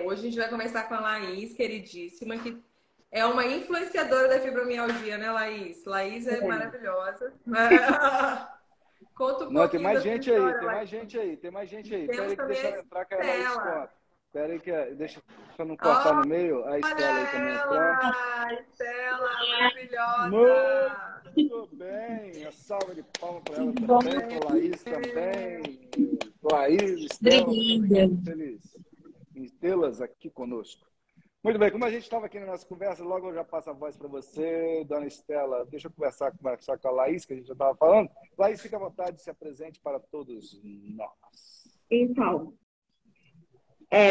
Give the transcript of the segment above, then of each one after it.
Hoje a gente vai conversar com a Laís, queridíssima, que é uma influenciadora da fibromialgia, né, Laís? Laís é maravilhosa. Conta um Não, tem pouquinho mais da sua gente aí, história, tem Laís. mais gente aí, tem mais gente aí. Espera Temos aí que também deixa a ela entrar, que a Laís Estela. conta. Espera aí que deixa eu não cortar no Olha meio, a Estela aí também entrar. ela! Estela, Muito maravilhosa! bem, a salva de palmas para ela Tudo bom? também, para Laís também. Laís, Estela, estamos aqui Obrigada. muito felizes em tê-las aqui conosco. Muito bem, como a gente estava aqui na nossa conversa, logo eu já passo a voz para você, dona Estela. Deixa eu conversar com a Laís, que a gente já estava falando. Laís, fica à vontade, se apresente para todos nós. Então,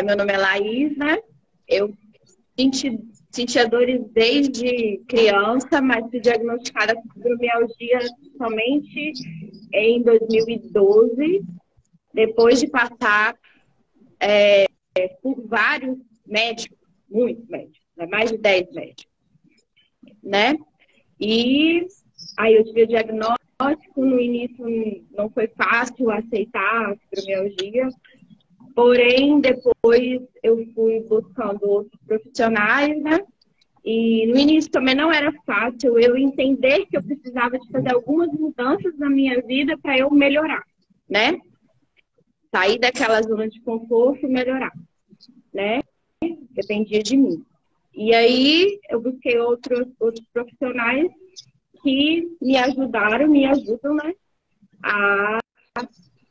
meu nome é Laís, né? Eu sentia dores desde criança, mas fui diagnosticada com fibromialgia somente em 2012, depois de passar por vários médicos, muitos médicos, né? Mais de 10 médicos, né? E aí eu tive o diagnóstico, no início não foi fácil aceitar a fibromialgia, porém depois eu fui buscando outros profissionais, né? E no início também não era fácil eu entender que eu precisava de fazer algumas mudanças na minha vida para eu melhorar, né? Sair daquela zona de conforto e melhorar, né? Dependia de mim. E aí eu busquei outros profissionais que me ajudaram, me ajudam, né, a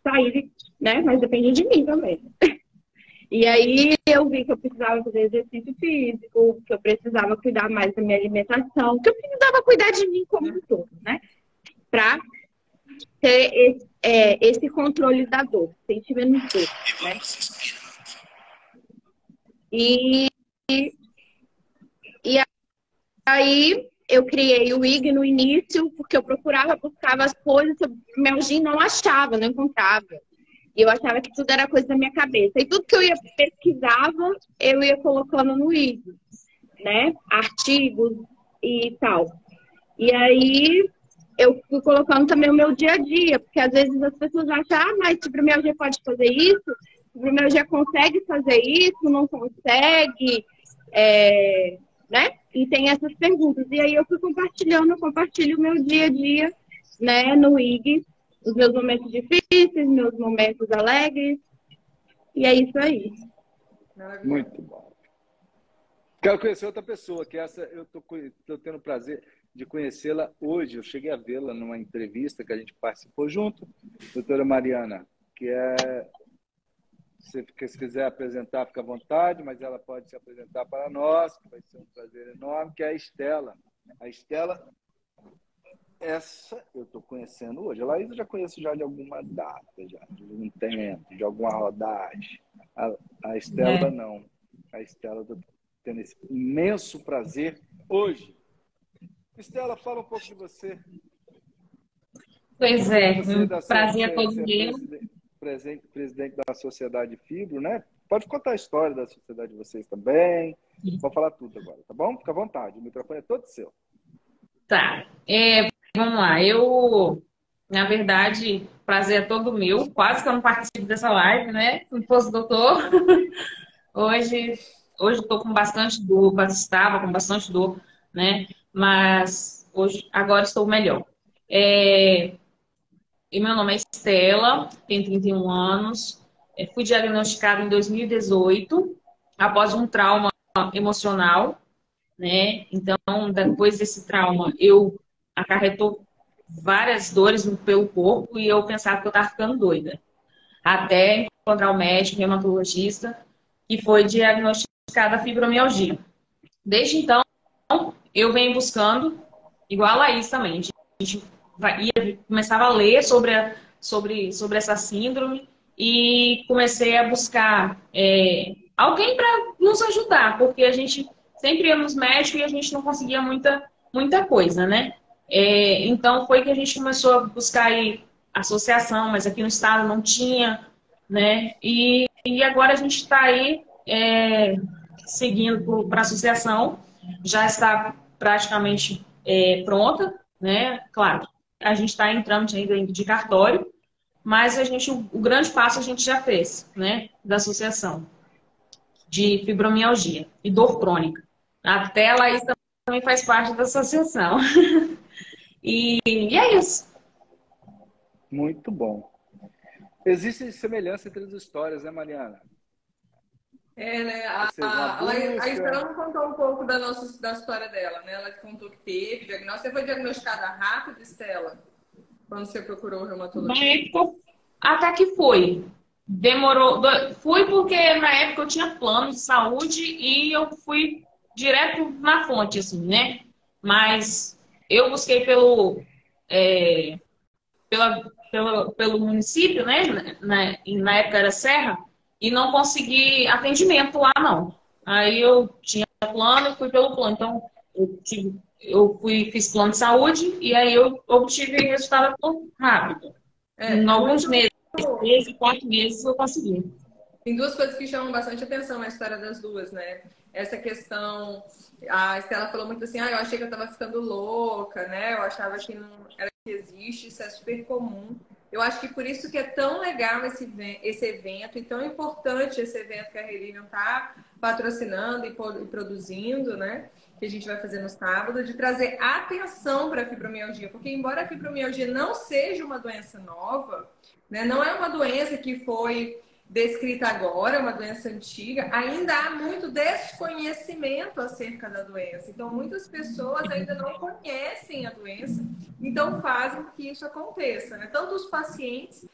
sair, né, mas depende de mim também. E aí eu vi que eu precisava fazer exercício físico, que eu precisava cuidar mais da minha alimentação, que eu precisava cuidar de mim como um todo, né, para ter esse controle da dor, sentir menos dor, né. E aí eu criei o IG no início, porque eu buscava as coisas, meu gin não achava, não encontrava. E eu achava que tudo era coisa da minha cabeça. E tudo que eu pesquisava, eu ia colocando no IG, né? Artigos e tal. E aí eu fui colocando também o meu dia a dia, porque às vezes as pessoas acham, mas fibromialgia pode fazer isso, fibromialgia consegue fazer isso, não consegue, né? E tem essas perguntas. E aí eu fui compartilhando, eu compartilho o meu dia a dia, né, no IG, os meus momentos difíceis, meus momentos alegres. E é isso aí. Muito bom. Quero conhecer outra pessoa, que essa eu estou tendo o prazer de conhecê-la hoje. Eu cheguei a vê-la numa entrevista que a gente participou junto, doutora Mariana, que é... Se quiser apresentar, fica à vontade, mas ela pode se apresentar para nós, que vai ser um prazer enorme, que é a Estela. A Estela, essa eu estou conhecendo hoje. A Laís eu já conheço já de alguma data, já, de algum tempo, de alguma rodagem. A Estela não. A Estela, eu estou tendo esse imenso prazer hoje. Estela, fala um pouco de você. Pois é, Você um prazer é todo meu. Presidente da Sociedade Fibro, né? Pode contar a história da sociedade de vocês também. Vou falar tudo agora, tá bom? Fica à vontade, o microfone é todo seu. Tá. Vamos lá. Na verdade, prazer é todo meu. Quase que eu não participo dessa live, né? Se não fosse doutor. Hoje estou com bastante dor, estava com bastante dor, né? Mas agora estou melhor. E meu nome é Estela, tenho 31 anos. Fui diagnosticada em 2018, após um trauma emocional, né? Então, depois desse trauma, eu acarretou várias dores pelo corpo e eu pensava que eu estava ficando doida. Até encontrar o médico, reumatologista, que foi diagnosticada a fibromialgia. Desde então, eu venho buscando, igual a Laís também, a gente começava a ler sobre essa síndrome e comecei a buscar alguém para nos ajudar, porque a gente sempre ia nos médicos e a gente não conseguia muita coisa, né? Então foi que a gente começou a buscar aí associação, mas aqui no estado não tinha, né? E agora a gente está aí seguindo para a associação, já está praticamente pronta, né? Claro, a gente está em trâmite ainda de cartório, mas o grande passo a gente já fez, né? Da associação. de fibromialgia e dor crônica. Até a Laís também faz parte da associação. E é isso. Muito bom. Existe semelhança entre as histórias, né, Mariana? Né? A Estela não contou um pouco da história dela, né? Ela contou que teve diagnóstico. Você foi diagnosticada rápido, Estela? Quando você procurou o reumatologista? Na época, até que foi. Demorou. Fui porque na época eu tinha plano de saúde e eu fui direto na fonte, assim, né? Mas eu busquei pelo município, né? Na época era Serra, e não consegui atendimento lá, não. Aí eu tinha plano e fui pelo plano. Então, fiz plano de saúde e aí eu obtive resultado rápido. Em alguns meses, 3, 4 meses, eu consegui. Tem duas coisas que chamam bastante atenção na história das duas, né? Essa questão, a Estela falou muito assim, eu achei que eu tava ficando louca, né? Eu achava que não era que existe, isso é super comum. Eu acho que por isso que é tão legal esse evento e tão importante esse evento que a Relinium está patrocinando e produzindo, né? Que a gente vai fazer no sábado, de trazer atenção para a fibromialgia. Porque embora a fibromialgia não seja uma doença nova, né? Não é uma doença que foi descrita agora, uma doença antiga, ainda há muito desconhecimento acerca da doença. Então, muitas pessoas ainda não conhecem a doença, então fazem que isso aconteça, né? Tanto os pacientes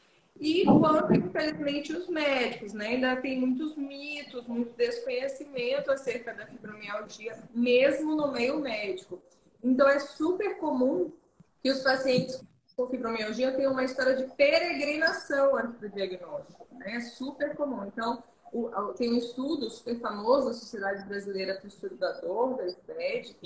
quanto, infelizmente, os médicos, né? Ainda tem muitos mitos, muito desconhecimento acerca da fibromialgia, mesmo no meio médico. Então, é super comum que os pacientes com fibromialgia tenham uma história de peregrinação antes do diagnóstico, né? É super comum. Então, tem um estudo super famoso da Sociedade Brasileira para o Estudo da Dor, da SBED,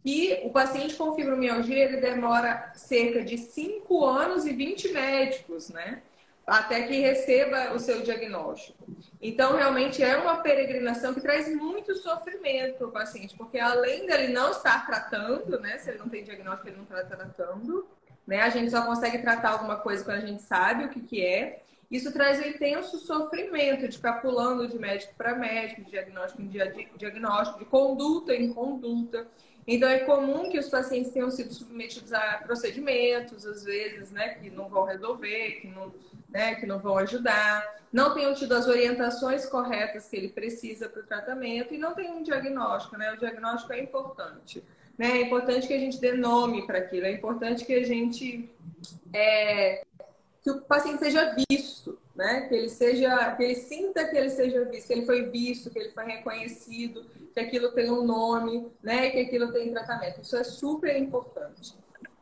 que o paciente com fibromialgia ele demora cerca de 5 anos e 20 médicos, né? Até que receba o seu diagnóstico. Então, realmente é uma peregrinação que traz muito sofrimento para o paciente, porque além dele não estar tratando, né? Se ele não tem diagnóstico, ele não está tratando, né? A gente só consegue tratar alguma coisa quando a gente sabe o que é. Isso traz um intenso sofrimento de ficar pulando de médico para médico, de diagnóstico em diagnóstico, de conduta em conduta. Então, é comum que os pacientes tenham sido submetidos a procedimentos, às vezes, né, que não vão resolver, que não vão ajudar, não tenham tido as orientações corretas que ele precisa para o tratamento e não tem um diagnóstico, né? O diagnóstico é importante, né? É importante que a gente dê nome para aquilo, é importante que a gente que o paciente seja visto, né? Que ele sinta que ele seja visto, que ele foi visto, que ele foi reconhecido, que aquilo tem um nome, né? Que aquilo tem tratamento. Isso é super importante.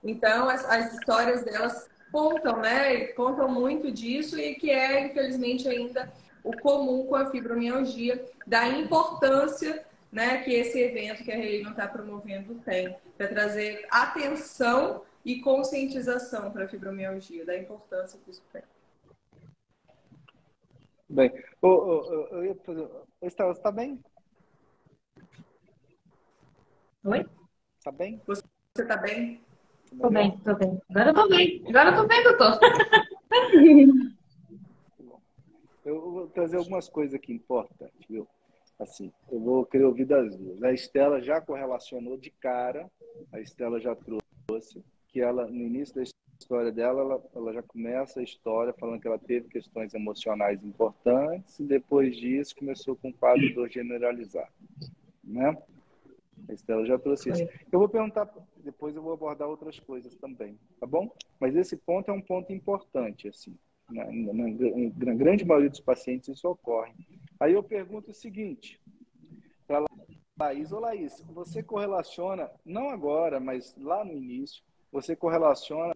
Então, as histórias delas contam, né? Contam muito disso e que é, infelizmente, ainda o comum com a fibromialgia, da importância, né, que esse evento que a Relinium está promovendo tem, para trazer atenção e conscientização para a fibromialgia, da importância que isso tem. Bem, eu ia fazer... Estela, você está bem? Oi? Está bem? Você está bem? Tô bem. Agora eu tô bem, doutor. Eu vou trazer algumas coisas aqui importantes, viu? Assim, eu vou querer ouvir das duas. A Estela já correlacionou de cara, a Estela já trouxe, que ela, no início da história dela, ela já começa a história falando que ela teve questões emocionais importantes e depois disso começou com um quadro de dor generalizado, né? A Estela já trouxe isso. Eu vou perguntar, depois eu vou abordar outras coisas também, tá bom? Mas esse ponto é um ponto importante, assim. Na grande maioria dos pacientes isso ocorre. Aí eu pergunto o seguinte, para Laís, Laís, você correlaciona, não agora, mas lá no início, você correlaciona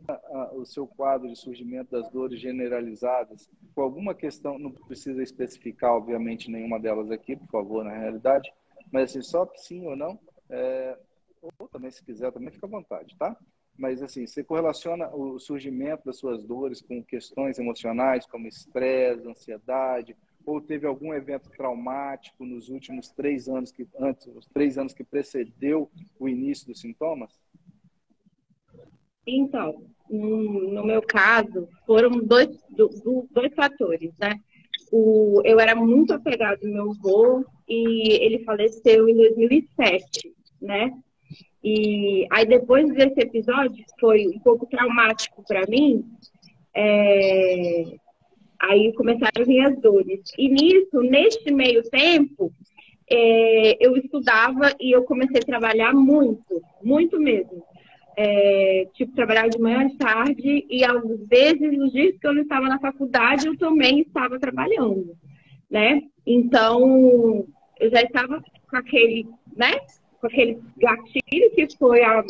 o seu quadro de surgimento das dores generalizadas com alguma questão, não precisa especificar, obviamente, nenhuma delas aqui, por favor, na realidade, mas assim, só sim ou não, ou também, se quiser, também fica à vontade, tá? Mas assim, você correlaciona o surgimento das suas dores com questões emocionais, como estresse, ansiedade, ou teve algum evento traumático nos últimos 3 anos, os 3 anos que precedeu o início dos sintomas? Então, no meu caso, foram dois fatores, né? Eu era muito apegada ao meu avô e ele faleceu em 2007, né? E aí depois desse episódio, que foi um pouco traumático para mim, aí começaram a vir as dores. E nisso, neste meio tempo, eu estudava e eu comecei a trabalhar muito, muito mesmo. Tipo, trabalhar de manhã, de tarde, e às vezes, nos dias que eu não estava na faculdade, eu também estava trabalhando, né? Então, eu já estava com aquele, né? Com aquele gatilho que foi a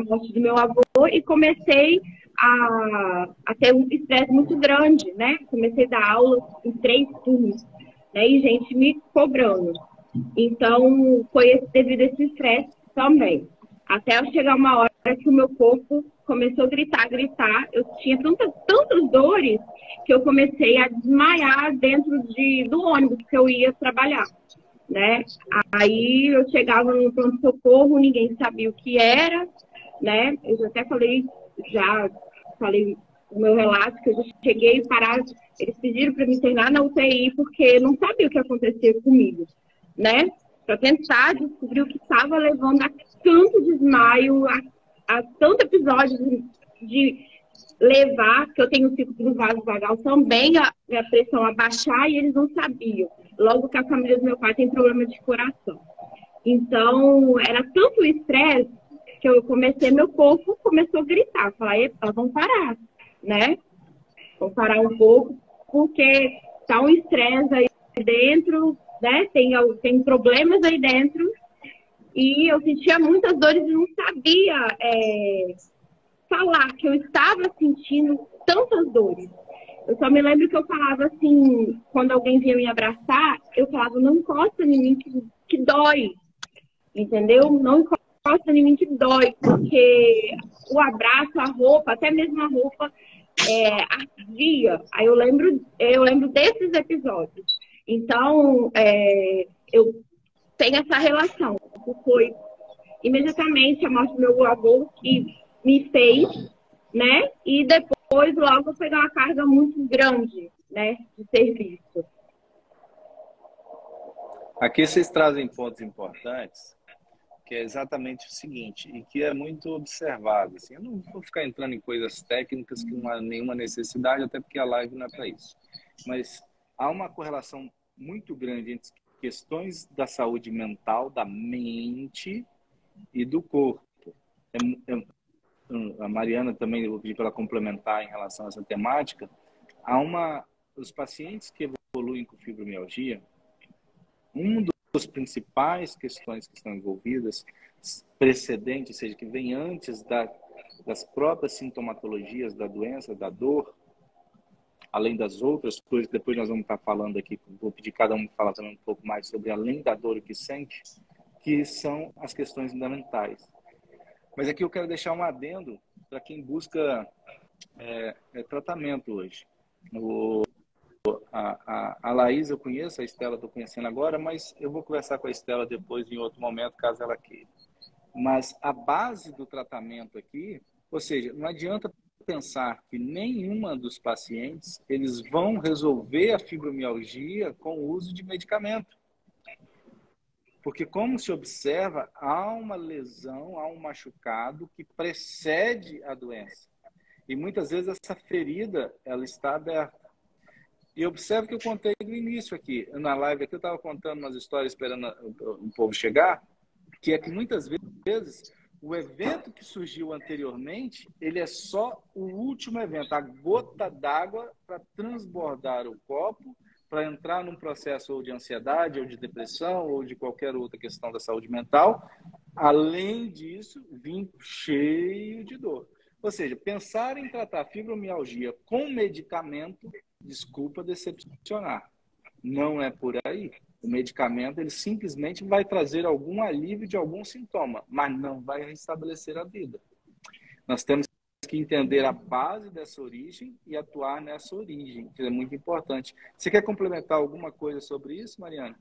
morte do meu avô, e comecei a ter um estresse muito grande, né? Comecei a dar aula em 3 turnos, né? E gente me cobrando. Então, foi devido a esse estresse também. Até eu chegar uma hora que o meu corpo começou a gritar. Eu tinha tantas dores que eu comecei a desmaiar dentro do ônibus que eu ia trabalhar, né? Aí eu chegava no pronto-socorro, ninguém sabia o que era, né? Eu já falei o meu relato, que eu já cheguei parado. Eles pediram para me internar na UTI porque não sabia o que acontecia comigo, né? Para tentar descobrir o que estava levando a tanto desmaio, a tanto episódio de levar, que eu tenho um ciclo do vaso vagal também, a minha pressão abaixar, e eles não sabiam. Logo que a família do meu pai tem problema de coração. Então, era tanto estresse que meu corpo começou a gritar, falar, epa, vamos parar, né? Vamos parar um pouco, porque tá um estresse aí dentro, né? Tem problemas aí dentro, e eu sentia muitas dores e não sabia falar que eu estava sentindo tantas dores. Eu só me lembro que eu falava assim, quando alguém vinha me abraçar, eu falava, não encosta em mim que dói, entendeu? Não encosta em mim que dói, porque o abraço, a roupa, até mesmo a roupa, ardia. Aí eu lembro desses episódios. Então, eu tenho essa relação. Foi imediatamente a morte do meu avô que me fez, né? E depois, logo, eu peguei uma carga muito grande, né? De serviço. Aqui vocês trazem pontos importantes, que é exatamente o seguinte, e que é muito observado. Assim, eu não vou ficar entrando em coisas técnicas que não há nenhuma necessidade, até porque a live não é para isso. Mas há uma correlação muito grande entre questões da saúde mental, da mente e do corpo. A Mariana também, eu pedi para ela complementar em relação a essa temática. Os pacientes que evoluem com fibromialgia, dos principais questões que estão envolvidas, precedentes, ou seja, que vem antes das próprias sintomatologias da doença, da dor, além das outras coisas que depois nós vamos estar falando aqui, vou pedir cada um falar também um pouco mais sobre além da dor o que sente, que são as questões fundamentais. Mas aqui eu quero deixar um adendo para quem busca tratamento hoje. A Laís eu conheço, a Estela estou conhecendo agora, mas eu vou conversar com a Estela depois, em outro momento, caso ela queira. Mas a base do tratamento aqui, ou seja, não adianta pensar que nenhuma dos pacientes eles vão resolver a fibromialgia com o uso de medicamento. Porque, como se observa, há uma lesão, há um machucado que precede a doença. E muitas vezes essa ferida ela está aberta. E observe que eu contei no início aqui, na live aqui, eu estava contando umas histórias esperando o povo chegar, que é que muitas vezes o evento que surgiu anteriormente, ele é só o último evento, a gota d'água para transbordar o copo, para entrar num processo ou de ansiedade, ou de depressão, ou de qualquer outra questão da saúde mental. Além disso, vim cheio de dor. Ou seja, pensar em tratar fibromialgia com medicamento, desculpa decepcionar, não é por aí. O medicamento ele simplesmente vai trazer algum alívio de algum sintoma, mas não vai restabelecer a vida. Nós temos que entender a base dessa origem e atuar nessa origem, que é muito importante. Você quer complementar alguma coisa sobre isso, Mariana?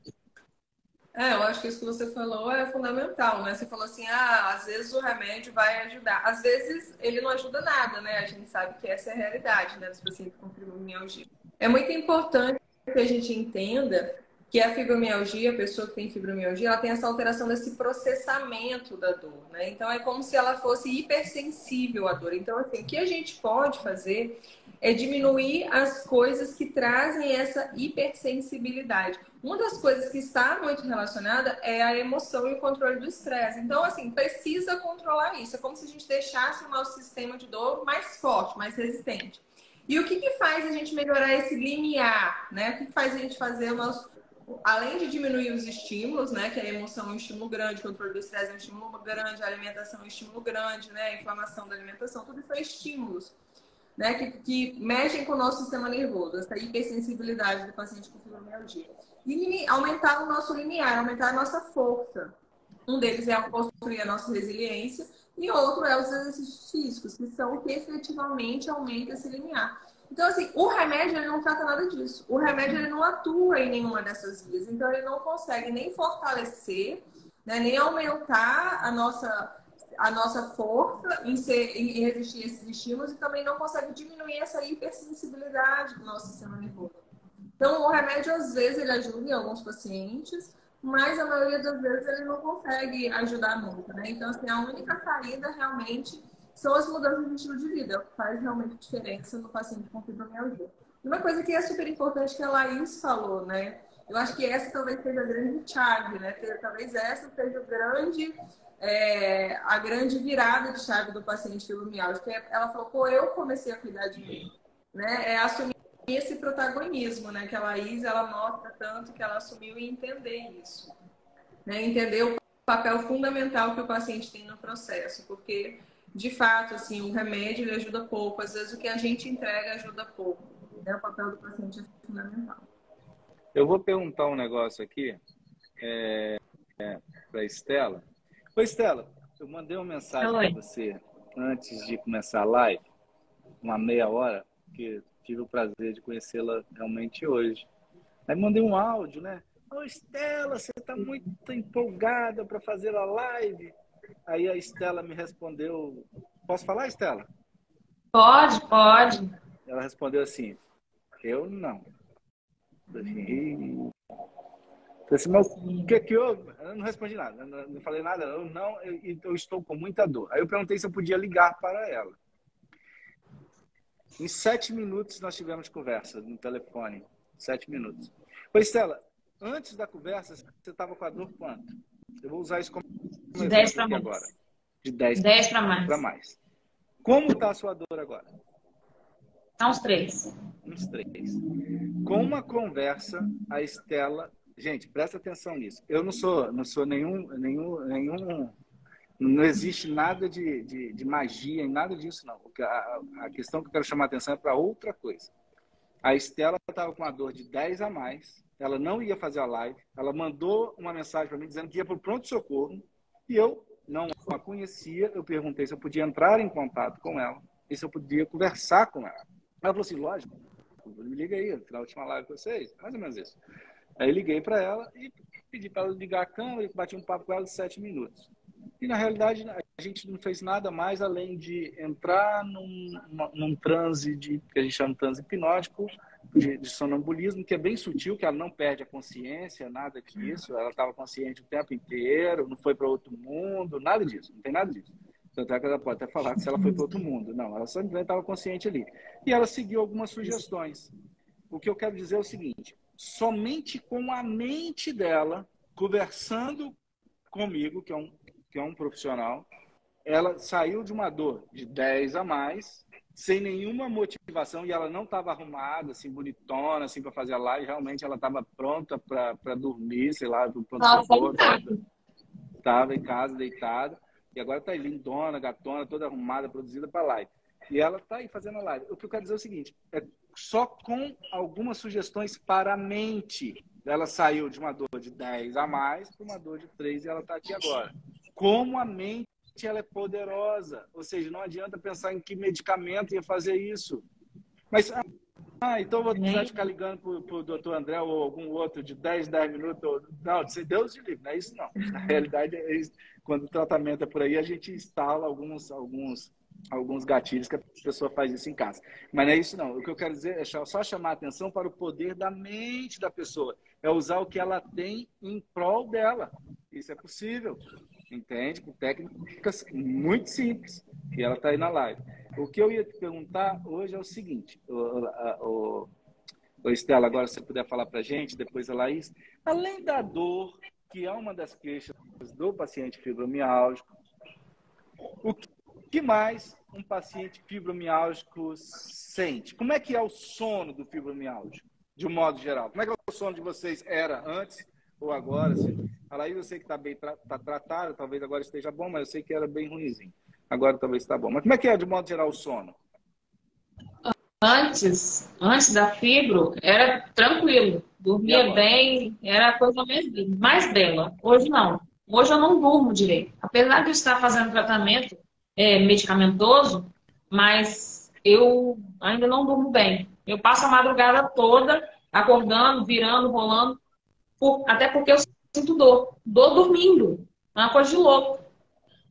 Eu acho que isso que você falou é fundamental, né? Você falou assim, às vezes o remédio vai ajudar. Às vezes ele não ajuda nada, né? A gente sabe que essa é a realidade, né, dos pacientes com fibromialgia. É muito importante que a gente entenda que é a fibromialgia, a pessoa que tem fibromialgia, ela tem essa alteração desse processamento da dor, né? Então, é como se ela fosse hipersensível à dor. Então, assim, o que a gente pode fazer é diminuir as coisas que trazem essa hipersensibilidade. Uma das coisas que está muito relacionada é a emoção e o controle do estresse. Então, assim, precisa controlar isso. É como se a gente deixasse o nosso sistema de dor mais forte, mais resistente. E o que faz a gente melhorar esse limiar, né? O que faz a gente fazer o nosso... Além de diminuir os estímulos, né? Que a emoção é um estímulo grande, o controle do estresse é um estímulo grande, a alimentação é um estímulo grande, né? A inflamação da alimentação, tudo isso são estímulos, né? Que mexem com o nosso sistema nervoso, essa hipersensibilidade do paciente com fibromialgia. E aumentar o nosso limiar, aumentar a nossa força. Um deles é construir a nossa resiliência e outro é os exercícios físicos, que são o que efetivamente aumenta esse limiar. Então, assim, o remédio ele não trata nada disso. O remédio ele não atua em nenhuma dessas vias. Então, ele não consegue nem fortalecer, né, nem aumentar a nossa força em resistir a esses estímulos e também não consegue diminuir essa hipersensibilidade do nosso sistema nervoso. Então, o remédio, às vezes, ele ajuda em alguns pacientes, mas a maioria das vezes ele não consegue ajudar muito, né? Então, assim, a única saída realmente são as mudanças de estilo de vida, é o que faz realmente diferença no paciente com fibromialgia. Uma coisa que é super importante que a Laís falou, né? Eu acho que essa talvez seja a grande chave, né? Talvez essa seja a grande virada de chave do paciente fibromialgia. Ela falou, pô, eu comecei a cuidar de mim, né? É assumir esse protagonismo, né? Que a Laís, ela mostra tanto que ela assumiu e entender isso, né? Entender o papel fundamental que o paciente tem no processo, porque de fato, assim, o remédio ele ajuda pouco. Às vezes o que a gente entrega ajuda pouco. Né? O papel do paciente é fundamental. Eu vou perguntar um negócio aqui para a Estela. Oi, Estela, eu mandei uma mensagem para você antes de começar a live, uma meia hora, porque tive o prazer de conhecê-la realmente hoje. Aí mandei um áudio, né? Ô, Estela, você está muito empolgada para fazer a live. Aí a Estela me respondeu... Posso falar, Estela? Pode, pode. Ela respondeu assim, eu não. Eu falei assim, mas o que houve? Eu não respondi nada, não falei nada. Eu estou com muita dor. Aí eu perguntei se eu podia ligar para ela. Em 7 minutos nós tivemos conversa no telefone. 7 minutos. Oi, Estela, antes da conversa, você estava com a dor quanto? Eu vou usar isso como de 10 para mais. Agora. De 10 para mais. Como está a sua dor agora? Tá uns 3. Uns 3. Com uma conversa, a Estela... Gente, presta atenção nisso. Eu não sou nenhum... Não existe nada de magia, nada disso, não. A questão que eu quero chamar a atenção é para outra coisa. A Estela estava com uma dor de 10 a mais. Ela não ia fazer a live. Ela mandou uma mensagem para mim dizendo que ia para o pronto-socorro. E eu não a conhecia. Eu perguntei se eu podia entrar em contato com ela e se eu podia conversar com ela. Ela falou assim, lógico, me liga aí, na última live com vocês. Mais ou menos isso. Aí liguei para ela e pedi para ela ligar a câmera e bati um papo com ela de 7 minutos. E, na realidade, a gente não fez nada mais além de entrar num transe que a gente chama de transe hipnótico, de sonambulismo, que é bem sutil, que ela não perde a consciência, nada disso. Ela estava consciente o tempo inteiro, não foi para outro mundo, nada disso, não tem nada disso. Tanto é que ela pode até falar que se ela foi para outro mundo. Não, ela só estava consciente ali. E ela seguiu algumas sugestões. O que eu quero dizer é o seguinte, somente com a mente dela, conversando comigo, que é um profissional, ela saiu de uma dor de 10 a mais, sem nenhuma motivação, e ela não estava arrumada, assim, bonitona, assim, para fazer a live. Realmente ela estava pronta para dormir, sei lá, do pronto-socorro. Estava em casa, deitada, e agora está aí lindona, gatona, toda arrumada, produzida para a live. E ela está aí fazendo a live. O que eu quero dizer é o seguinte, é só com algumas sugestões para a mente. Ela saiu de uma dor de 10 a mais para uma dor de 3 e ela está aqui agora. Como a mente ela é poderosa. Ou seja, não adianta pensar em que medicamento ia fazer isso. Mas, então vou precisar ficar ligando para o doutor André ou algum outro de 10 minutos. Não, Deus te livre, não é isso não. Na realidade, quando o tratamento é por aí, a gente instala alguns alguns gatilhos que a pessoa faz isso em casa. Mas não é isso não. O que eu quero dizer é só chamar a atenção para o poder da mente da pessoa. É usar o que ela tem em prol dela. Isso é possível. Entende? Com técnicas muito simples. E ela está aí na live. O que eu ia te perguntar hoje é o seguinte. Estela, agora se você puder falar para a gente, depois a Laís. Além da dor, que é uma das queixas do paciente fibromialgico, o que mais um paciente fibromialgico sente? Como é que é o sono do fibromialgico, de um modo geral? Como é que é o sono de vocês era antes ou agora? Assim? A Laís eu sei que está bem tratada, talvez agora esteja bom, mas eu sei que era bem ruimzinho. Agora talvez está bom. Mas como é que é, de modo geral, o sono? Antes da fibro, era tranquilo. Dormia bem, era a coisa mais bela. Hoje não. Hoje eu não durmo direito. Apesar de eu estar fazendo tratamento medicamentoso, mas eu ainda não durmo bem. Eu passo a madrugada toda acordando, virando, rolando, até porque eu sinto dor. Dor dormindo. É uma coisa de louco.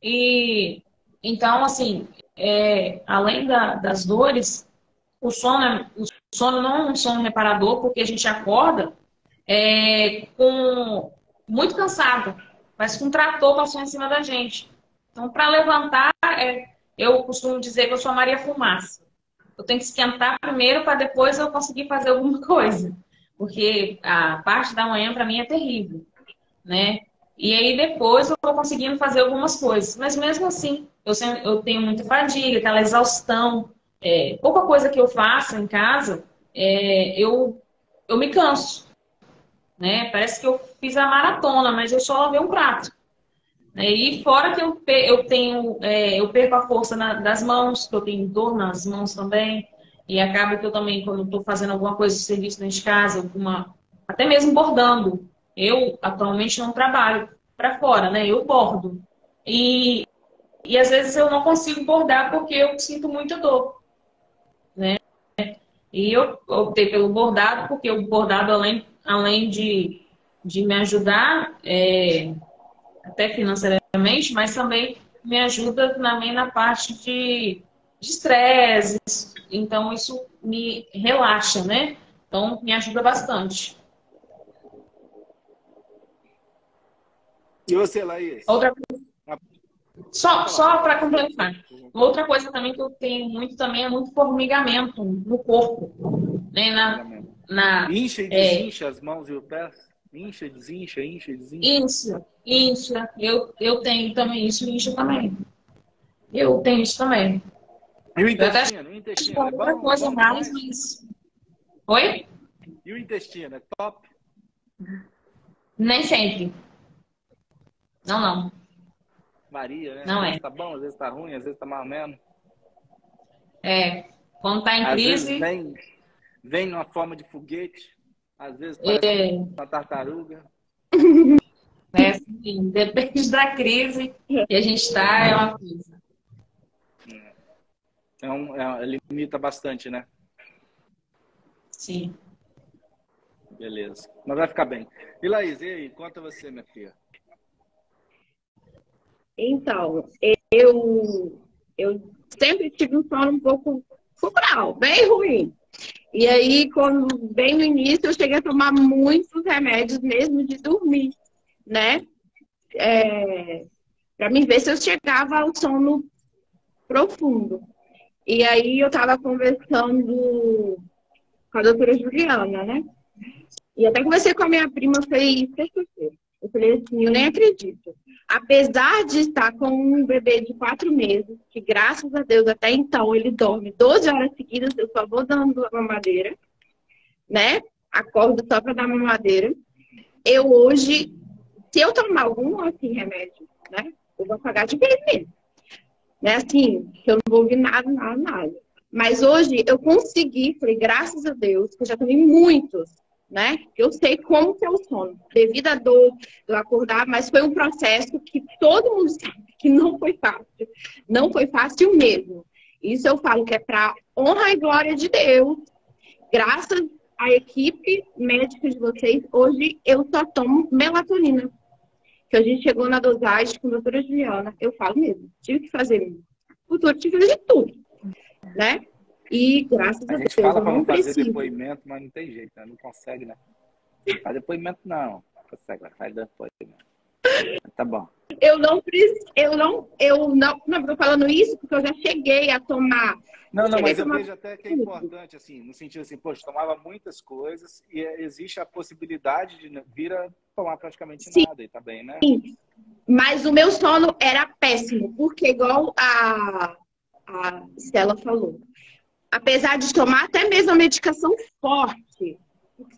E então, assim, além das dores, o sono não é um sono reparador, porque a gente acorda muito cansado. Parece que um trator passou em cima da gente. Então, para levantar, eu costumo dizer que eu sou a Maria Fumaça. Eu tenho que esquentar primeiro para depois eu conseguir fazer alguma coisa. Porque a parte da manhã, para mim, é terrível, né? E aí, depois, eu estou conseguindo fazer algumas coisas. Mas, mesmo assim, eu tenho muita fadiga, aquela exaustão. Pouca coisa que eu faço em casa, eu me canso. Né? Parece que eu fiz a maratona, mas eu só lavei um prato. E fora que eu perco a força das mãos, que eu tenho dor nas mãos também, e acaba que eu também, quando estou fazendo alguma coisa de serviço dentro de casa, até mesmo bordando, eu atualmente não trabalho para fora, né? Eu bordo. E às vezes eu não consigo bordar porque eu sinto muita dor, né? E eu optei pelo bordado, porque o bordado, além de me ajudar, até financeiramente, mas também me ajuda também na parte de estresse. Então, isso me relaxa, né? Então, me ajuda bastante. E você, Laís? Outra coisa, só para complementar. Outra coisa também que eu tenho muito também é muito formigamento no corpo. Né? Incha e desincha as mãos e os pés? Incha, desincha, incha, desincha? Incha. Eu tenho também isso, incha também. Eu tenho isso também. E o intestino? O intestino é outra bom? Coisa mais, mas... Oi? E o intestino? É top? Nem sempre. Não. Varia, né? Não às vezes tá bom, às vezes tá ruim, às vezes tá mais ou menos. Quando tá em às crise... Vezes vem numa forma de foguete, às vezes parece uma tartaruga. Sim, depende da crise que a gente está, é uma coisa. Limita bastante, né? Sim. Beleza. Mas vai ficar bem. E Laís, e aí? Conta você, minha filha. Então, eu sempre tive um sono um pouco rural, bem ruim. E aí, bem no início, eu cheguei a tomar muitos remédios mesmo de dormir, né? Para mim ver se eu chegava ao sono profundo. E aí, eu estava conversando com a doutora Juliana, né? E até conversei com a minha prima, foi terça-feira. Eu falei assim, eu nem acredito. Apesar de estar com um bebê de 4 meses, que graças a Deus até então ele dorme 12 horas seguidas, eu só vou dando a mamadeira, né? Acordo só para dar mamadeira. Eu hoje, se eu tomar algum assim, remédio, né? Eu vou pagar de vez mesmo. Né? Assim, que eu não vou ouvir nada. Mas hoje eu consegui, falei, graças a Deus, que eu já tomei muitos, né? Eu sei como que é o sono, devido à dor, eu acordar, mas foi um processo que todo mundo sabe que não foi fácil. Não foi fácil mesmo. Isso eu falo que é para honra e glória de Deus. Graças à equipe médica de vocês, hoje eu só tomo melatonina. Que a gente chegou na dosagem com a doutora Juliana, eu falo mesmo, tive que fazer mesmo. acupuntura, tive que fazer de tudo, né? E graças a A Deus gente fala eu para não não fazer preciso. depoimento, mas não tem jeito, né? Não consegue, né? Faz depoimento não. Não consegue, vai faz depoimento. Tá bom. Eu não preciso, não estou falando isso porque eu já cheguei a tomar. Não, cheguei mas a eu tomar vejo até que é tudo. importante, assim, no sentido assim, poxa, tomava muitas coisas e existe a possibilidade de vir a tomar praticamente Sim, nada, e tá bem, né? mas o meu sono era péssimo, porque igual a Stella falou, apesar de tomar até mesmo a medicação forte,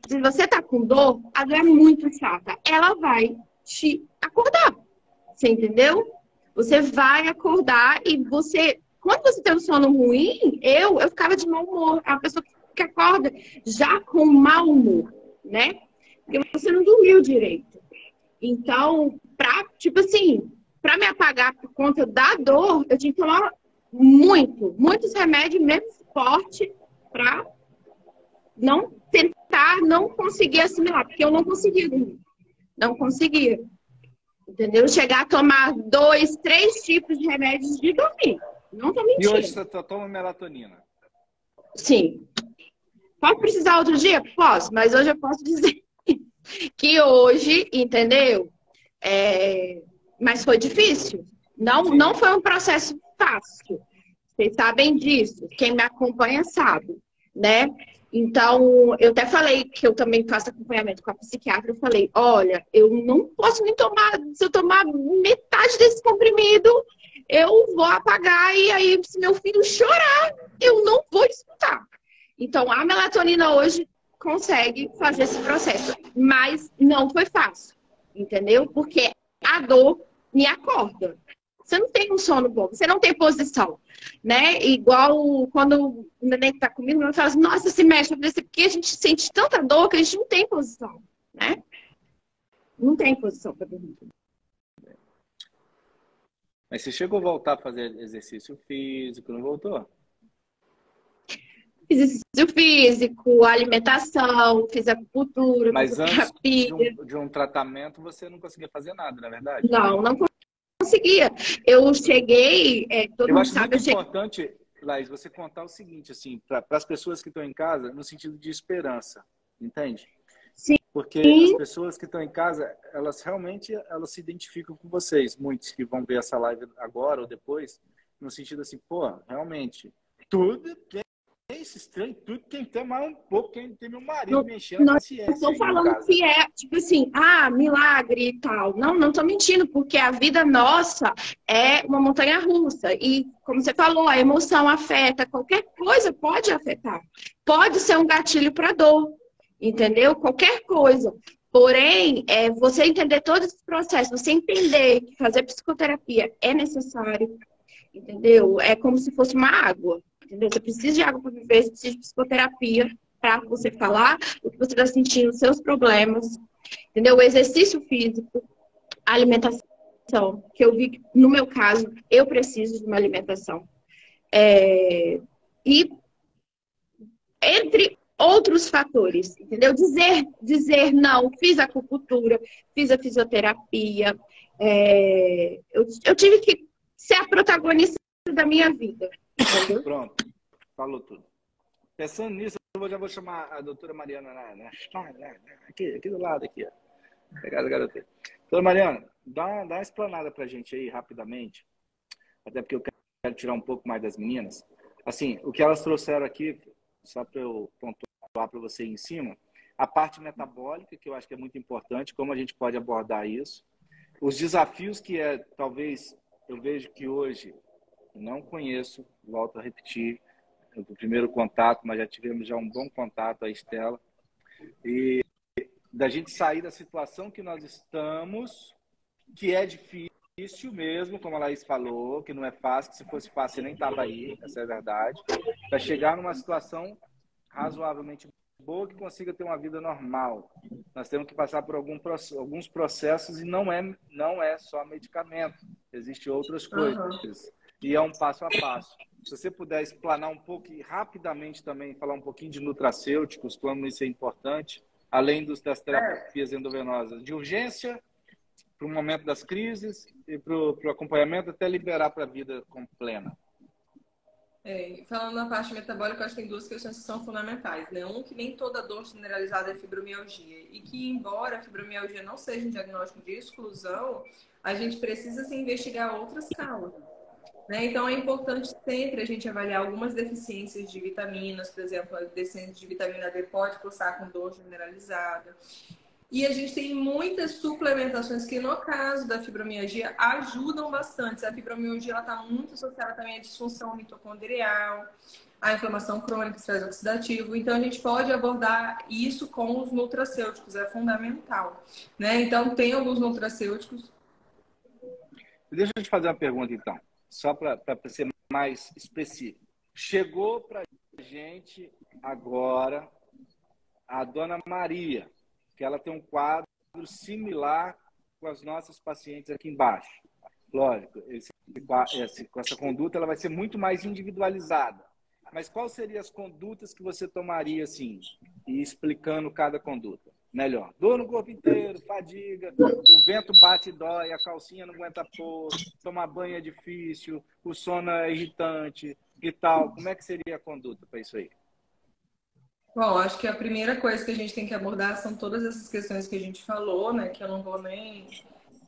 se você tá com dor, a dor é muito chata, ela vai te acordar, você entendeu? Você vai acordar e você, quando você tem um sono ruim, eu ficava de mau humor, é uma pessoa que acorda já com mau humor, né? Porque você não dormiu direito. Então, tipo assim, pra me apagar por conta da dor, eu tinha que tomar muitos remédios, mesmo forte, pra tentar não conseguir assimilar, porque eu não conseguia dormir. Não conseguia. Entendeu? Chegar a tomar 2, 3 tipos de remédios de dormir. Não tô E hoje mentindo. você só toma melatonina? Sim. Pode precisar outro dia? Posso, mas hoje eu posso dizer que hoje, entendeu? Mas foi difícil. Não foi um processo fácil. Vocês sabem disso. Quem me acompanha sabe, né? Então, eu até falei que eu também faço acompanhamento com a psiquiatra. Eu falei, olha, eu não posso nem tomar, se eu tomar metade desse comprimido, eu vou apagar e aí se meu filho chorar, eu não vou escutar. Então, a melatonina hoje consegue fazer esse processo, mas não foi fácil, entendeu? Porque a dor me acorda. Você não tem um sono bom, você não tem posição, né? Igual quando o neném tá comigo, eu falo assim, nossa, se mexe, porque a gente sente tanta dor que a gente não tem posição, né? Não tem posição para dormir. Mas você chegou a voltar a fazer exercício físico, não voltou? Fiz exercício físico, alimentação, fiz acupuntura, Mas antes fisioterapia. de um tratamento, você não conseguia fazer nada, não é verdade? Não conseguia. Eu cheguei, todo Eu mundo acho sabe, muito importante, Laís, você contar o seguinte, assim, para as pessoas que estão em casa, no sentido de esperança, entende? Sim. Porque as pessoas que estão em casa, elas realmente se identificam com vocês. Muitos que vão ver essa live agora ou depois, no sentido assim, pô, realmente, tudo é esse estranho, tudo tem que ter mais um pouco, quem tem meu marido mexendo a paciência. Não estou falando que é, tipo assim, milagre e tal. Não estou mentindo, porque a vida nossa é uma montanha-russa. E, como você falou, a emoção afeta, qualquer coisa pode afetar. Pode ser um gatilho para dor, entendeu? Qualquer coisa. Porém, você entender todo esse processo, você entender que fazer psicoterapia é necessário, entendeu? É como se fosse uma água. Entendeu? Você precisa de água para viver, você precisa de psicoterapia para você falar o que você está sentindo, os seus problemas. Entendeu? O exercício físico, a alimentação, que eu vi que, no meu caso, eu preciso de uma alimentação. E entre outros fatores, entendeu? Dizer não, fiz acupuntura, fiz a fisioterapia. Eu tive que ser a protagonista da minha vida. Entendeu? Pronto, falou tudo. Pensando nisso, eu já vou chamar a doutora Mariana aqui do lado, aqui. Ó. Obrigado, garota. Doutora Mariana, dá uma explanada pra gente aí, rapidamente, até porque eu quero tirar um pouco mais das meninas. Assim, o que elas trouxeram aqui, só para eu pontuar para você em cima, a parte metabólica, que eu acho que é muito importante, como a gente pode abordar isso, os desafios que talvez, eu vejo que hoje, não conheço, volto a repetir, o primeiro contato, mas já tivemos um bom contato, a Estela, e da gente sair da situação que nós estamos, que é difícil mesmo, como a Laís falou, que não é fácil, que se fosse fácil você nem estava aí, essa é a verdade, para chegar numa situação razoavelmente boa que consiga ter uma vida normal. Nós temos que passar por alguns processos e não é só medicamento, existem outras coisas. E é um passo a passo. Se você puder explanar um pouco e rapidamente também, falar um pouquinho de nutracêuticos, como isso é importante, além das terapias endovenosas de urgência, para o momento das crises e para o acompanhamento até liberar para a vida plena. Falando na parte metabólica, eu acho que tem duas questões que são fundamentais, né? Um, que nem toda dor generalizada é fibromialgia. E que, embora a fibromialgia não seja um diagnóstico de exclusão, a gente precisa se investigar outras causas, né? Então, é importante sempre a gente avaliar algumas deficiências de vitaminas, por exemplo, a deficiência de vitamina D pode cursar com dor generalizada. E a gente tem muitas suplementações que, no caso da fibromialgia, ajudam bastante. A fibromialgia está muito associada também à disfunção mitocondrial, à inflamação crônica, estresse oxidativo. Então, a gente pode abordar isso com os nutracêuticos, é fundamental, né? Então, tem alguns nutracêuticos. Deixa eu te fazer uma pergunta, então, só para ser mais específico. Chegou para a gente agora a dona Maria, que ela tem um quadro similar com as nossas pacientes aqui embaixo. Lógico, com essa conduta ela vai ser muito mais individualizada. Mas quais seriam as condutas que você tomaria, assim, e explicando cada conduta? Melhor. Dor no corpo inteiro, fadiga, o vento bate e dói, a calcinha não aguenta pôr, tomar banho é difícil, o sono é irritante e tal. Como é que seria a conduta para isso aí? Bom, acho que a primeira coisa que a gente tem que abordar são todas essas questões que a gente falou, né? Que eu não vou nem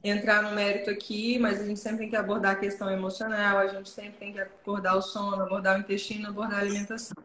entrar no mérito aqui, mas a gente sempre tem que abordar a questão emocional, a gente sempre tem que abordar o sono, abordar o intestino, abordar a alimentação.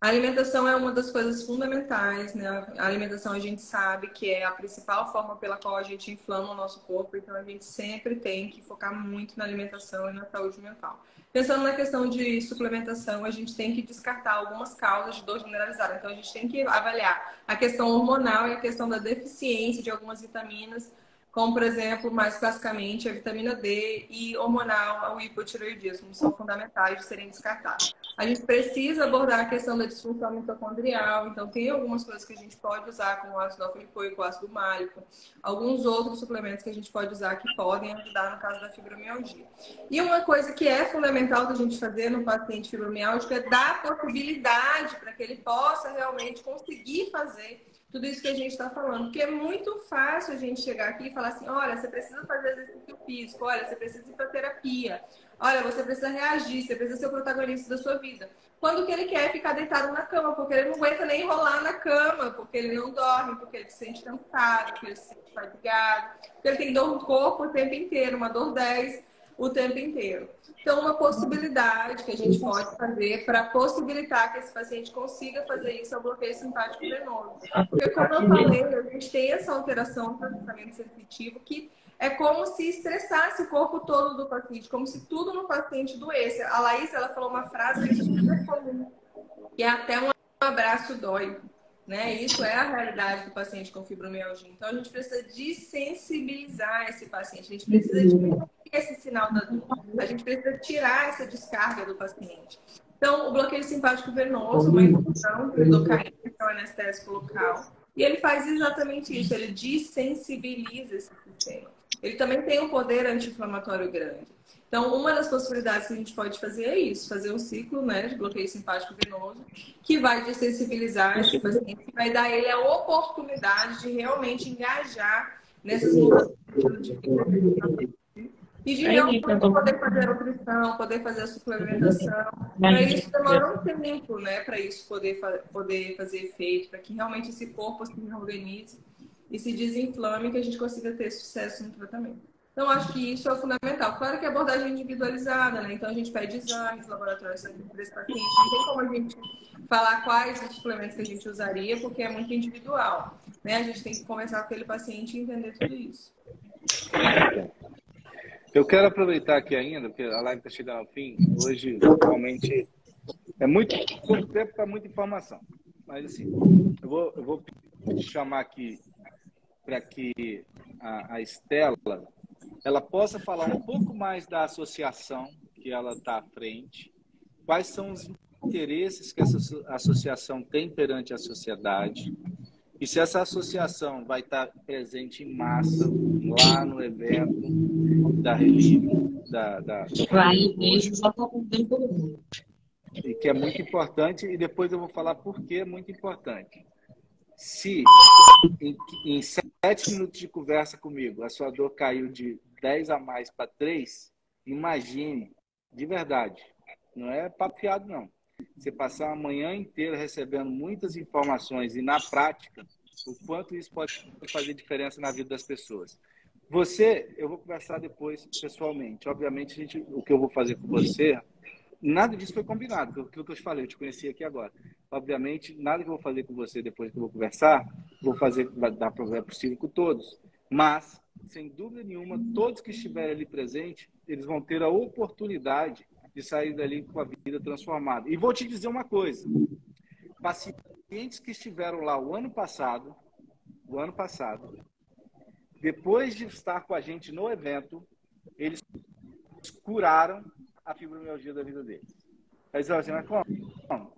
A alimentação é uma das coisas fundamentais, né? A alimentação a gente sabe que é a principal forma pela qual a gente inflama o nosso corpo, então a gente sempre tem que focar muito na alimentação e na saúde mental. Pensando na questão de suplementação, a gente tem que descartar algumas causas de dor generalizada. Então a gente tem que avaliar a questão hormonal e a questão da deficiência de algumas vitaminas, como, por exemplo, mais classicamente, a vitamina D e hormonal, o hipotireoidismo, são fundamentais de serem descartados. A gente precisa abordar a questão da disfunção mitocondrial, então tem algumas coisas que a gente pode usar, como o ácido alfa-lipoico, o ácido málico, alguns outros suplementos que a gente pode usar que podem ajudar no caso da fibromialgia. E uma coisa que é fundamental da gente fazer no paciente fibromialgico é dar possibilidade para que ele possa realmente conseguir fazer tudo isso que a gente está falando, porque é muito fácil a gente chegar aqui e falar assim, olha, você precisa fazer exercício físico, olha, você precisa ir para terapia, olha, você precisa reagir, você precisa ser o protagonista da sua vida. Quando que ele quer ficar deitado na cama, porque ele não aguenta nem rolar na cama, porque ele não dorme, porque ele se sente cansado, porque ele se sente fatigado, porque ele tem dor no corpo o tempo inteiro, uma dor 10 o tempo inteiro. Então, uma possibilidade que a gente pode fazer para possibilitar que esse paciente consiga fazer isso é o bloqueio simpático venoso. Porque, como eu falei, a gente tem essa alteração no processamento sensitivo que é como se estressasse o corpo todo do paciente, como se tudo no paciente doesse. A Laís, ela falou uma frase que é super comum, que é até um abraço dói. Né? Isso é a realidade do paciente com fibromialgia. Então, a gente precisa desensibilizar esse paciente. A gente precisa diminuir esse sinal da dor. A gente precisa tirar essa descarga do paciente. Então, o bloqueio simpático venoso, uma infusão de lidocaína, que é o anestésico local, e ele faz exatamente isso. Ele desensibiliza esse sistema. Ele também tem um poder anti-inflamatório grande. Então, uma das possibilidades que a gente pode fazer é isso, fazer um ciclo, né, de bloqueio simpático venoso, que vai desensibilizar esse paciente, que vai dar a ele a oportunidade de realmente engajar nessas mudanças de vida. E de realmente poder fazer a nutrição, poder fazer a suplementação. Para isso demora um tempo, né, para isso poder fazer efeito, para que realmente esse corpo se reorganize e se desinflame, que a gente consiga ter sucesso no tratamento. Então, acho que isso é fundamental. Claro que a abordagem é individualizada, né? Então, a gente pede exames laboratórios para esse paciente. Não tem como a gente falar quais os suplementos que a gente usaria, porque é muito individual, né? A gente tem que conversar com aquele paciente e entender tudo isso. Eu quero aproveitar aqui ainda, porque a live está chegando ao fim. Hoje, realmente, é muito pouco tempo para muita informação. Mas, assim, eu vou chamar aqui para que a Estela ela possa falar um pouco mais da associação que ela está à frente, quais são os interesses que essa associação tem perante a sociedade, e se essa associação vai estar presente em massa lá no evento da Relive, e que é muito importante, e depois eu vou falar por que é muito importante. Se em 7 minutos de conversa comigo a sua dor caiu de 10 a mais para 3, imagine, de verdade, não é papo fiado, não. Você passar a manhã inteira recebendo muitas informações e, na prática, o quanto isso pode fazer diferença na vida das pessoas. Você, eu vou conversar depois pessoalmente. Obviamente, o que eu vou fazer com você, nada disso foi combinado, porque o que eu te falei, eu te conheci aqui agora. Obviamente, nada que eu vou fazer com você depois que eu vou conversar, vai dar problema possível com todos. Mas, sem dúvida nenhuma, todos que estiverem ali presentes, eles vão ter a oportunidade de sair dali com a vida transformada. E vou te dizer uma coisa. Pacientes que estiveram lá o ano passado, depois de estar com a gente no evento, eles curaram a fibromialgia da vida deles. Aí você vai dizer, mas como?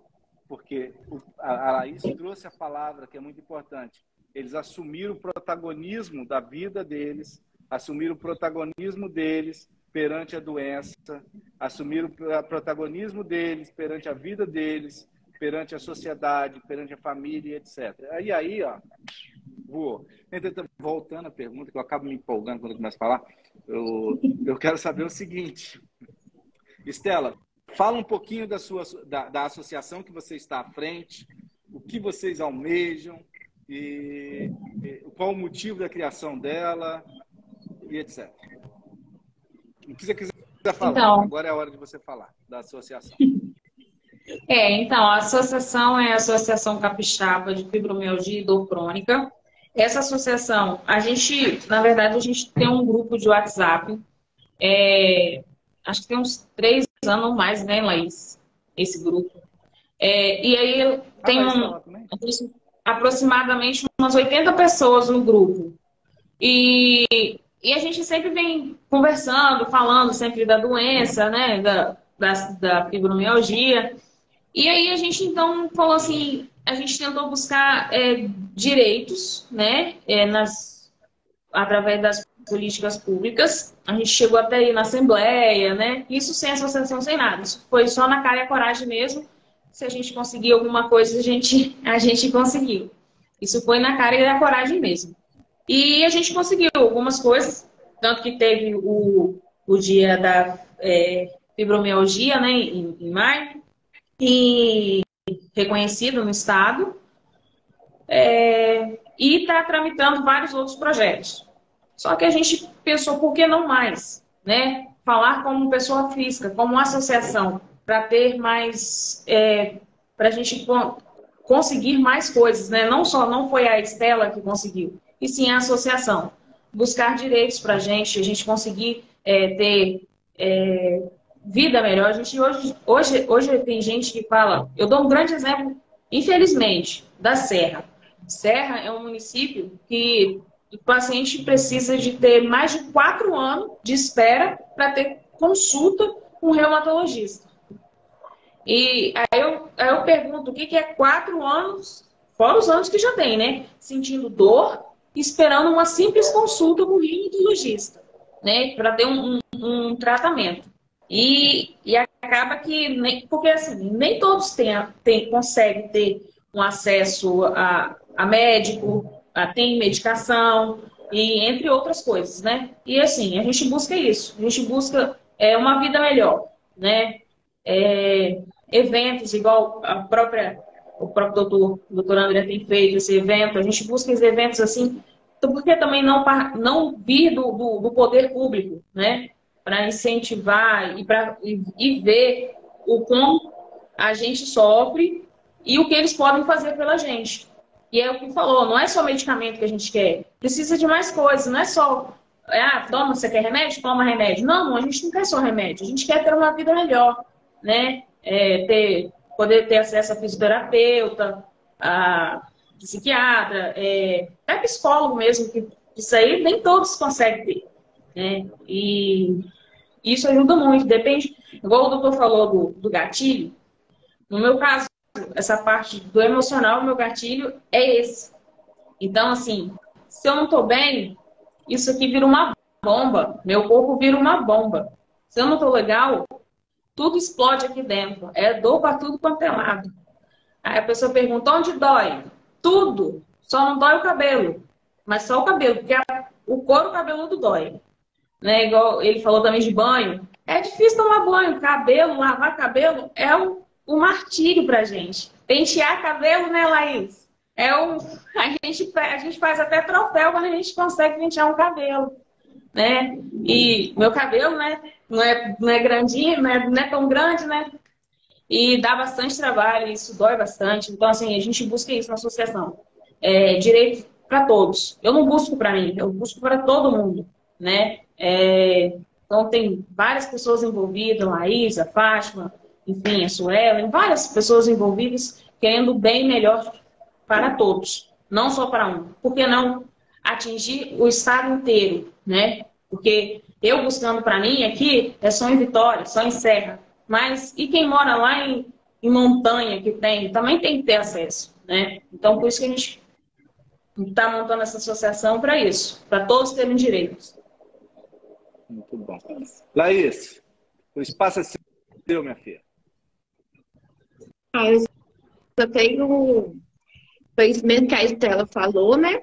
Porque a Laís trouxe a palavra que é muito importante. Eles assumiram o protagonismo da vida deles, assumiram o protagonismo deles perante a doença, assumiram o protagonismo deles perante a vida deles, perante a sociedade, perante a família, etc. Aí, ó, voou. Voltando à pergunta, que eu acabo me empolgando quando eu começo a falar, eu quero saber o seguinte. Estela, fala um pouquinho da associação que você está à frente, o que vocês almejam, e qual o motivo da criação dela, e etc. O que você quiser falar, então, agora é a hora de você falar da associação. Então, a associação é a Associação Capixaba de Fibromialgia e Dor Crônica. Essa associação, na verdade, a gente tem um grupo de WhatsApp, acho que tem uns 3 anos ou mais, né, Laís? Esse grupo. E aí tem aproximadamente umas 80 pessoas no grupo. E a gente sempre vem conversando, falando sempre da doença, né, da fibromialgia. E aí a gente então falou assim, a gente tentou buscar direitos, né, através das políticas públicas. A gente chegou até aí na Assembleia, né, isso sem associação, sem nada. Isso foi só na cara e a coragem mesmo. Se a gente conseguir alguma coisa, a gente conseguiu. Isso foi na cara e a coragem mesmo. E a gente conseguiu algumas coisas, tanto que teve o dia da fibromialgia, né, em maio, e reconhecido no estado, e está tramitando vários outros projetos. Só que a gente pensou, por que não mais, né? Falar como pessoa física, como associação, para ter mais, para a gente conseguir mais coisas, né? Não foi a Estela que conseguiu, e sim a associação. Buscar direitos para a gente conseguir ter vida melhor. A gente hoje tem gente que fala, eu dou um grande exemplo, infelizmente, da Serra. Serra é um município que o paciente precisa de ter mais de 4 anos de espera para ter consulta com um reumatologista. E aí eu pergunto, o que é 4 anos, fora os anos que já tem, né? Sentindo dor, esperando uma simples consulta com o reumatologista, né? Para ter um tratamento. E acaba que, porque assim, nem todos conseguem ter um acesso a médico, tem medicação, e entre outras coisas, né? E assim, a gente busca isso, a gente busca uma vida melhor, né? Eventos, igual o próprio doutor André tem feito esse evento, a gente busca esses eventos assim, porque também não vir do poder público, né? Para incentivar e ver o como a gente sofre e o que eles podem fazer pela gente. E é o que falou, não é só medicamento que a gente quer, precisa de mais coisas, não é só, toma, você quer remédio? Toma remédio. Não, a gente não quer só remédio, a gente quer ter uma vida melhor, né? Poder ter acesso a fisioterapeuta, a psiquiatra, até psicólogo mesmo, que isso aí nem todos conseguem ter, né? E isso ajuda muito, depende, igual o doutor falou do gatilho, no meu caso, essa parte do emocional, o meu gatilho é esse. Então, assim, se eu não tô bem, isso aqui vira uma bomba, meu corpo vira uma bomba. Se eu não tô legal, tudo explode aqui dentro, dor para tudo quanto é lado. Aí a pessoa pergunta, onde dói? Tudo, só não dói o cabelo, mas só o cabelo, porque o couro cabeludo dói. Né? Igual ele falou também de banho, É difícil tomar banho, cabelo, lavar cabelo é um martírio pra gente. Pentear cabelo, né, Laís? A gente faz até troféu quando a gente consegue pentear um cabelo, né? E meu cabelo, né, não é grandinho, não é tão grande, né? E dá bastante trabalho, isso dói bastante. Então, assim, a gente busca isso na associação. Direito para todos. Eu não busco para mim, eu busco para todo mundo, né? Então, tem várias pessoas envolvidas, Laís, a Fátima, enfim, a Suelen, várias pessoas envolvidas querendo o bem melhor para todos, não só para um. Por que não atingir o estado inteiro, né? Porque eu buscando para mim aqui é só em Vitória, só em Serra. Mas e quem mora lá em montanha que também tem que ter acesso, né? Então, por isso que a gente está montando essa associação para isso, para todos terem direitos. Muito bom. Laís, o espaço é seu, minha filha. Eu só tenho conhecimento que a Estela falou, né?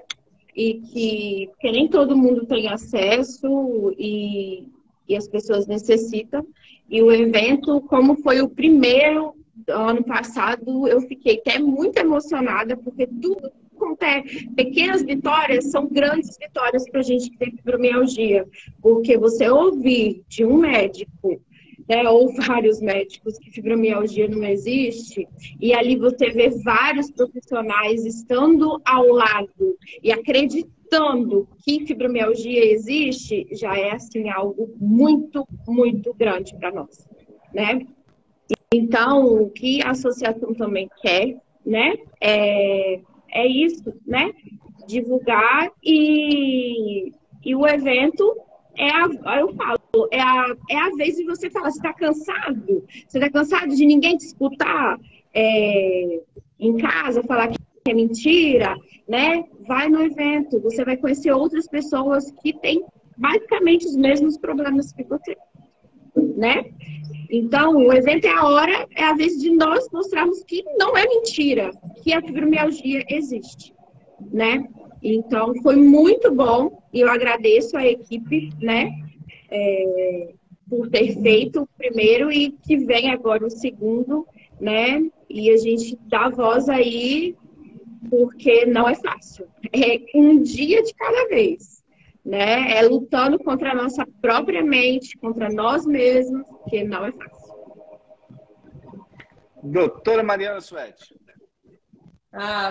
E que nem todo mundo tem acesso e as pessoas necessitam. E o evento, como foi o primeiro ano passado, eu fiquei até muito emocionada, porque tudo quanto é pequenas vitórias são grandes vitórias para a gente que tem fibromialgia. Porque você ouvir de um médico, né, ou vários médicos que fibromialgia não existe, e ali você vê vários profissionais estando ao lado e acreditando que fibromialgia existe, já é assim algo muito, muito grande para nós, né? Então, o que a associação também quer, né, é isso, né? Divulgar e o evento eu falo, é a vez de você falar, você está cansado? Você está cansado de ninguém te escutar em casa, falar que é mentira, né? Vai no evento, você vai conhecer outras pessoas que têm basicamente os mesmos problemas que você, né? Então, o evento é a vez de nós mostrarmos que não é mentira, que a fibromialgia existe, né? Então, foi muito bom e eu agradeço a equipe, né, por ter feito o primeiro e que vem agora o segundo, né? E a gente dá voz aí porque não é fácil. É um dia de cada vez, né? É lutando contra a nossa própria mente, contra nós mesmos, que não é fácil. Doutora Mariana Suede.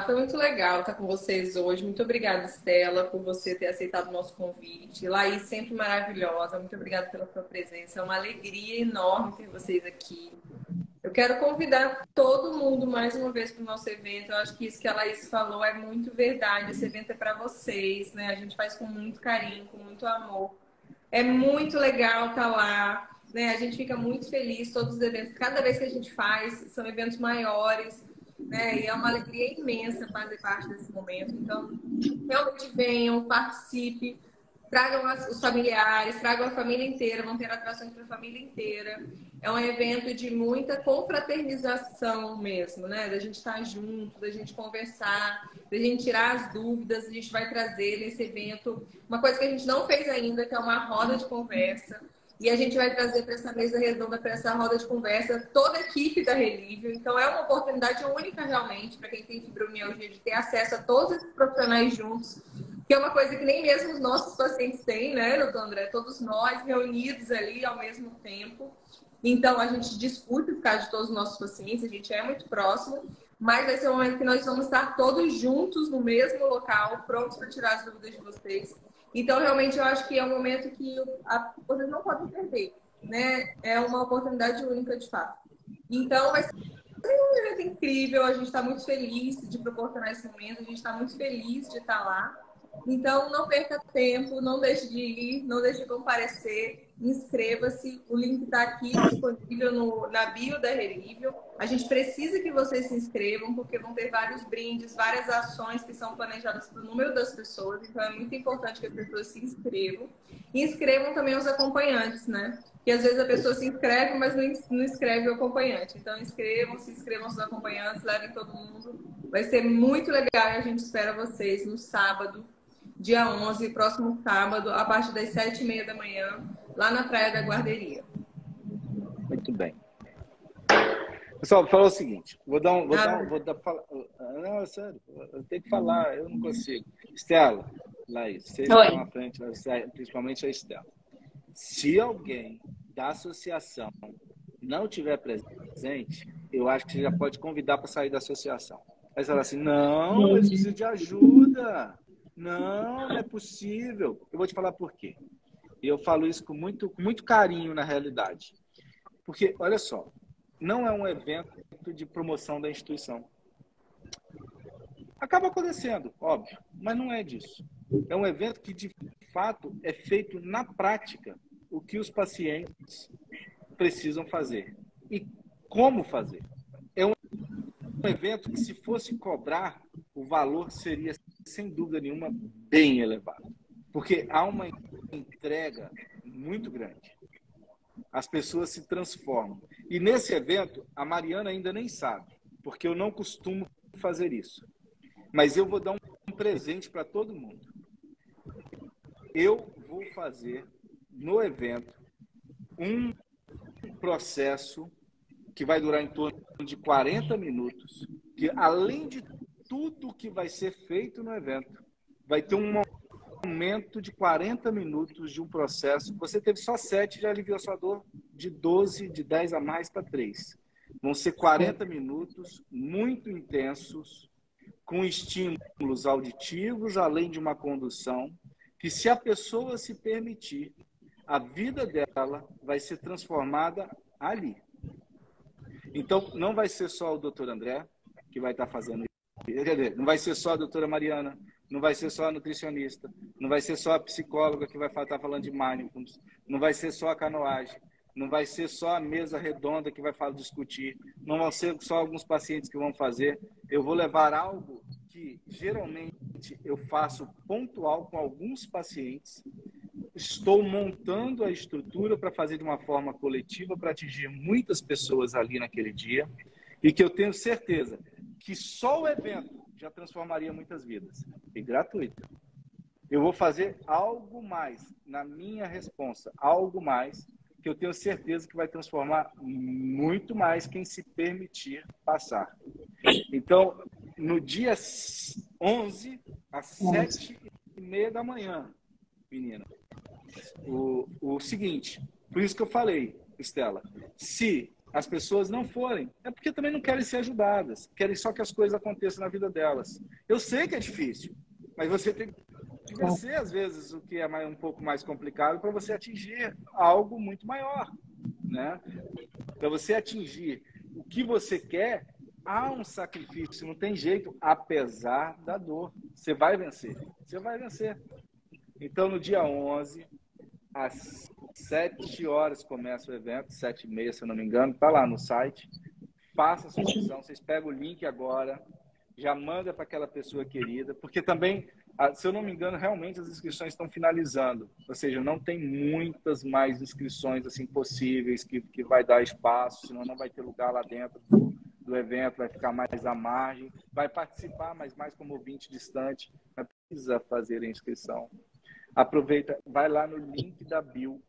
Foi muito legal estar com vocês hoje. Muito obrigada, Estela, por você ter aceitado o nosso convite. Laís, sempre maravilhosa. Muito obrigada pela sua presença. É uma alegria enorme ter vocês aqui. Eu quero convidar todo mundo mais uma vez para o nosso evento. Eu acho que isso que a Laís falou é muito verdade. Esse evento é para vocês, né? A gente faz com muito carinho, com muito amor. É muito legal estar lá, né? A gente fica muito feliz. Todos os eventos, cada vez que a gente faz, são eventos maiores, né? E é uma alegria imensa fazer parte desse momento. Então, realmente venham, participe, tragam os familiares, tragam a família inteira, vão ter atrações para a família inteira. É um evento de muita confraternização mesmo, né? Da gente estar junto, da gente conversar, da gente tirar as dúvidas. A gente vai trazer nesse evento uma coisa que a gente não fez ainda, que é uma roda de conversa. E a gente vai trazer para essa mesa redonda, para essa roda de conversa, toda a equipe da Relívio. Então, é uma oportunidade única, realmente, para quem tem fibromialgia, de ter acesso a todos esses profissionais juntos, que é uma coisa que nem mesmo os nossos pacientes têm, né, doutor André? Todos nós reunidos ali ao mesmo tempo. Então, a gente discute o caso de todos os nossos pacientes, a gente é muito próximo, mas vai ser um momento que nós vamos estar todos juntos no mesmo local, prontos para tirar as dúvidas de vocês. Então, realmente, eu acho que é um momento que vocês não podem perder, né? É uma oportunidade única, de fato. Então, vai ser um evento incrível, a gente está muito feliz de proporcionar esse momento, a gente está muito feliz de estar lá. Então, não perca tempo, não deixe de ir, não deixe de comparecer, inscreva-se. O link está aqui disponível na bio da Relívio. A gente precisa que vocês se inscrevam, porque vão ter vários brindes, várias ações que são planejadas para o número das pessoas. Então, é muito importante que as pessoas se inscrevam. E inscrevam também os acompanhantes, né? Porque às vezes a pessoa se inscreve, mas não inscreve o acompanhante. Então, inscrevam os acompanhantes, levem todo mundo. Vai ser muito legal e a gente espera vocês no sábado, dia 11, próximo sábado, a partir das 7h30 da manhã, lá na Praia da Guarderia. muito bem. Pessoal, vou falar o seguinte, não, é sério, eu tenho que falar, eu não consigo. Estela, Laís, vocês estão à frente, principalmente a Estela. Se alguém da associação não tiver presente, eu acho que você já pode convidar para sair da associação. Aí você fala assim, não, eles precisam de ajuda. Não é possível. Eu vou te falar por quê. E eu falo isso com muito carinho na realidade. Porque, olha só, não é um evento de promoção da instituição. Acaba acontecendo, óbvio, mas não é disso. É um evento que, de fato, é feito na prática o que os pacientes precisam fazer. E como fazer. É um evento que, se fosse cobrar, o valor seria, sem dúvida nenhuma, bem elevado. Porque há uma entrega muito grande. As pessoas se transformam. E nesse evento, a Mariana ainda nem sabe, porque eu não costumo fazer isso. Mas eu vou dar um presente para todo mundo. Eu vou fazer, no evento, um processo que vai durar em torno de 40 minutos, que, além de tudo que vai ser feito no evento, vai ter um momento de 40 minutos de um processo. Você teve só 7, já aliviou a sua dor de 12, de 10 a mais para 3. Vão ser 40 minutos muito intensos, com estímulos auditivos, além de uma condução, que, se a pessoa se permitir, a vida dela vai ser transformada ali. Então, não vai ser só o doutor André que vai estar fazendo isso. Quer dizer, não vai ser só a doutora Mariana, não vai ser só a nutricionista, não vai ser só a psicóloga que vai estar falando de mindfulness, não vai ser só a canoagem, não vai ser só a mesa redonda que vai discutir, não vão ser só alguns pacientes que vão fazer. Eu vou levar algo que geralmente eu faço pontual com alguns pacientes. Estou montando a estrutura para fazer de uma forma coletiva, para atingir muitas pessoas ali naquele dia, e que eu tenho certeza que só o evento já transformaria muitas vidas. E gratuito. Eu vou fazer algo mais na minha responsa, algo mais que eu tenho certeza que vai transformar muito mais quem se permitir passar. Então, no dia 11, às 7h30 da manhã, menina, o seguinte, por isso que eu falei, Estela, se as pessoas não forem, é porque também não querem ser ajudadas, querem só que as coisas aconteçam na vida delas. Eu sei que é difícil, mas você tem que vencer, às vezes, o que é um pouco mais complicado para você atingir algo muito maior, né? Para você atingir o que você quer, há um sacrifício, não tem jeito, apesar da dor. Você vai vencer, você vai vencer. Então, no dia 11, às 7 horas começa o evento, 7h30, se eu não me engano, está lá no site. Faça a sua inscrição, vocês pegam o link agora, já manda para aquela pessoa querida, porque também, se eu não me engano, realmente as inscrições estão finalizando, ou seja, não tem muitas mais inscrições assim possíveis que vai dar espaço, senão não vai ter lugar lá dentro do evento, vai ficar mais à margem, vai participar, mas mais como ouvinte distante, mas precisa fazer a inscrição. Aproveita, vai lá no link da bio,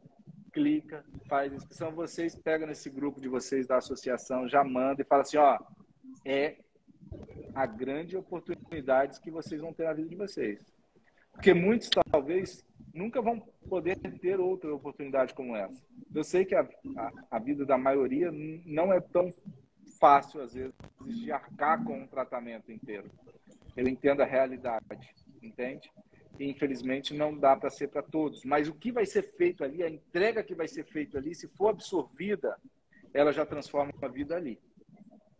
clica, faz a inscrição, vocês pegam nesse grupo de vocês da associação, já manda e fala assim, ó, é a grande oportunidade que vocês vão ter na vida de vocês. Porque muitos, talvez, nunca vão poder ter outra oportunidade como essa. Eu sei que a vida da maioria não é tão fácil, às vezes, de arcar com um tratamento inteiro. Eu entendo a realidade, entende? E, infelizmente, não dá para ser para todos. Mas o que vai ser feito ali, a entrega que vai ser feita ali, se for absorvida, ela já transforma a vida ali.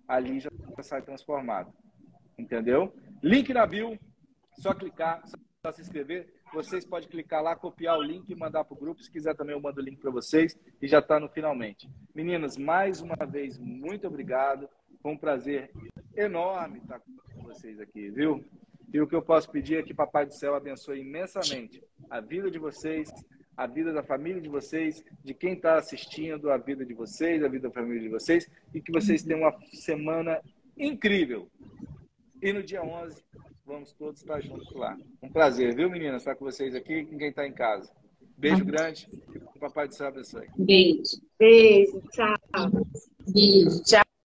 Ali já sai transformado. Entendeu? Link na bio, só clicar, só se inscrever. Vocês podem clicar lá, copiar o link e mandar para o grupo. Se quiser também eu mando o link para vocês e já está no finalmente. Meninas, mais uma vez, muito obrigado. Foi um prazer enorme estar com vocês aqui, viu? E o que eu posso pedir é que Papai do Céu abençoe imensamente a vida de vocês, a vida da família de vocês, de quem está assistindo, a vida de vocês, a vida da família de vocês, e que vocês tenham uma semana incrível. E no dia 11, vamos todos estar juntos lá. Um prazer, viu, meninas, estar com vocês aqui e com quem está em casa. Beijo grande e que o Papai do Céu abençoe. Beijo. Beijo, tchau. Beijo, tchau.